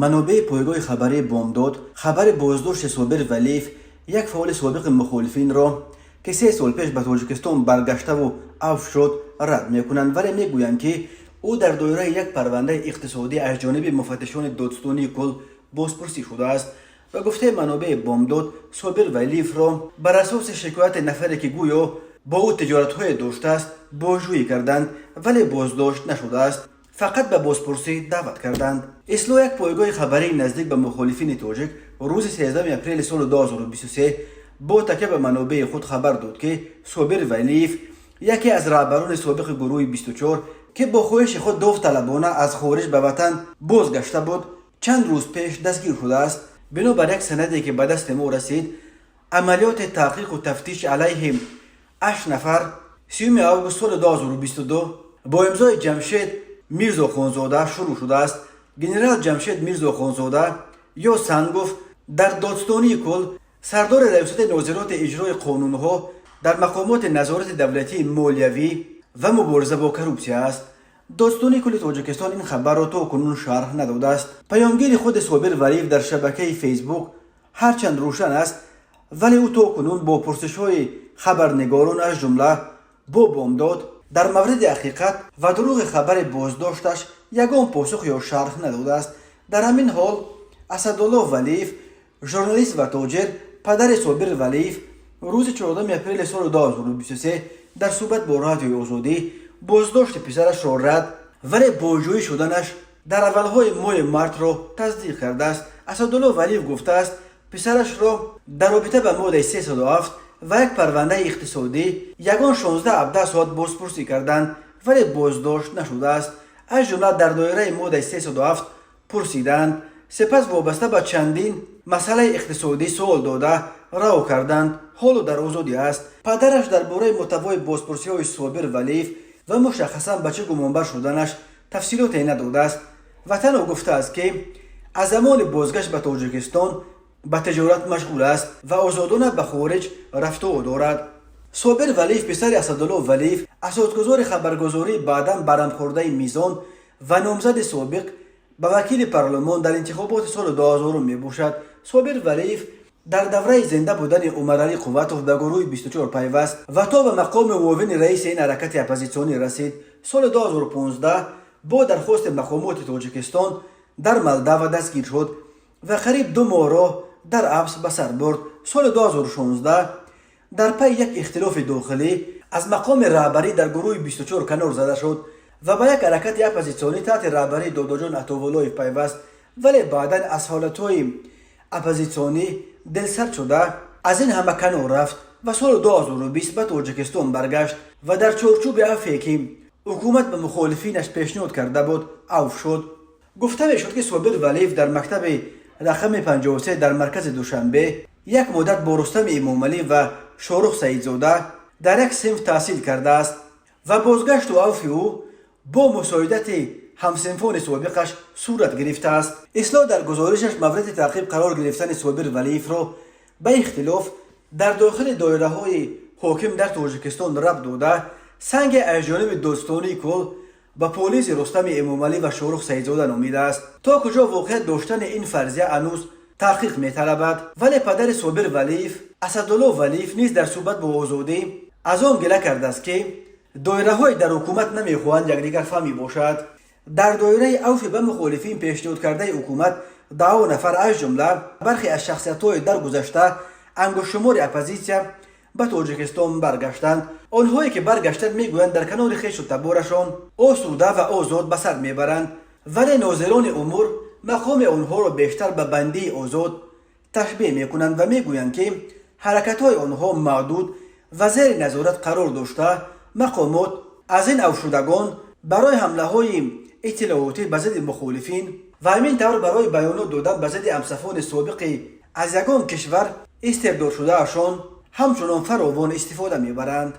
منابع پایگاه خبری بامداد خبر بازداشت صابر ولیف، یک فعال سابق مخالفین را که 3 سال پیش به تاجیکستان برگشته و عفو شد رد میکنند، ولی میگویند که او در دایره یک پرونده اقتصادی از جانب مفتشان دادستانی کل بازپرسی شده است و گفته منابع بامداد صابر ولیف را بر اساس شکایت نفری که گویا با او تجارت‌های داشته است بازجویی کردند ولی بازداشت نشده است، فقط به بازپرسی دعوت کردند. اصلاح یک پایگاه خبری نزدیک به مخالفین تاجیک روز 13 اپریل سال 2023 با تکیه به منابع خود خبر داد که صابر ولیف، یکی از رهبران سابق گروه 24 که با خواهش خود داوطلبانه از خارج به وطن بازگشته بود، چند روز پیش دستگیر شده است. بنابر یک سندی که به دست ما رسید، عملیات تحقیق و تفتیش علیه 8 نفر 30 آگوست سال 2022 با امضای جمشید میرزا خانزاده شروع شده است. گنرال جمشید میرزا خانزاده یا سنگوف در دادستانی کل سردار ریاست ناظرات اجرای قانونها در مقامات نظارت دولتی مالیوی و مبارزه با کروپسیا است. دادستانی کل تاجیکستان این خبر را تا کنون شرح نداده است. پیامگیر خود صابر ولیف در شبکه فیسبوک هرچند روشن است، ولی او تا کنون با پرسش‌های خبرنگاران از جمله با بامداد در مورد حقیقت و دروغ خبر بازداشتش یگان پاسخ یا شرح نداده است. در همین حال اسدالله ولیف، ژورنالیست و تاجر، پدر صابر ولیف، روز 14 اپریل سال 2023 در صحبت با رادیوی آزادی بازداشت پسرش را رد ولی بازجویی شدنش در اولهای ماه مارس را تصدیق کرده است. اسدالله ولیف گفته است پسرش را در رابطه به ماده 307 و یک پرونده اقتصادی یگان 16-17 ساعت بازپرسی کردند ولی بازداشت نشده است. از جمله در دایره ماده 307 پرسیدند، سپس وابسته به چندین مسئله اقتصادی سوال داده رها کردند. حالا در آزادی است. پدرش درباره محتوای بازپرسی‌های صابر ولیف و مشخصا به چه گمانبر شدنش تفصیلاتی نداده است و تنها گفته است که از زمان بازگشت به تاجیکستان به تجارت مشغول است و آزادانه به خارج رفته و دارد. صابر ولیف پسر اسدالله ولیف، اساسگزار خبرگزاری بعداً برمخورده میزان و نامزد سابق به وکیل پارلمان در انتخابات سال 2000 می باشد. صابر ولیف در دوره زنده بودن عمر علی قوتوف به گروه 24 پیوست و تا به مقام معاون رئیس این حرکت اپوزیسیونی رسید. سال 2015 با درخواست مقامات تاجیکستان در مالدو دستگیر شد و قریب 2 ماه را در حبس به سر برد. سال 2016 در پی یک اختلاف داخلی از مقام رهبری در گروه 24 کنار زده شد و به یک حرکت اپوزیسیونی تحت رهبری داداجان عطاولایف پیوست، ولی بعدا از حالتهای اپوزیسیونی دلسرد شده از این همه کنار رفت و سال 2020 به تاجیکستان برگشت و در چارچوب عفوی که حکومت به مخالفینش پیشنهاد کرده بود عفو شد. گفته میشد که صابر ولیف در مکتب رقم 53 در مرکز دوشنبه یک مدت با رستم امامعلی و شاروخ سعیدزاده در یک صنف تحصیل کرده است و بازگشت و عفو او با مساعدت همصنفان سابقش صورت گرفته است. اصلاح در گزارشش مورد تعقیب قرار گرفتن صابر ولیف را به اختلاف در داخل دایره های حاکم در تاجیکستان ربط داده سنگ از جانب دادستانی کل با پلیس رستم امامعلی و شاروخ سعیدزاده نامیده است. تا کجا واقعیت داشتن این فرضیه هنوز تحقیق می‌طلبد، ولی پدر صابر ولیف، اسدالله ولیف، نیز در صحبت با آزادی از آن گله کرده است که دایره‌های در حکومت نمی‌خواهند یکدیگر فهمی باشد. در دایره عفو به مخالفین پیشنهاد کرده حکومت 10 نفر از جمله برخی از شخصیت‌های در گذشته انگشت شمار اپوزیسیا به تاجیکستان برگشتند. آنهایی که برگشتند میگویند در کنار خویش و تبارشان آسوده و آزاد به سر میبرند، ولی ناظران امور مقام آنها را بیشتر به بندی آزاد تشبیه میکنند و میگویند که حرکت‌های آنها محدود و زیر نظارت قرار داشته مقامات از این عفو شدگان برای حمله‌های اطلاعاتی به ضد مخالفین و همین طور برای بیانات دادن به ضد همصفان سابق از یگان کشور استبداد شده اشان همچنان فراوان استفاده میبرند.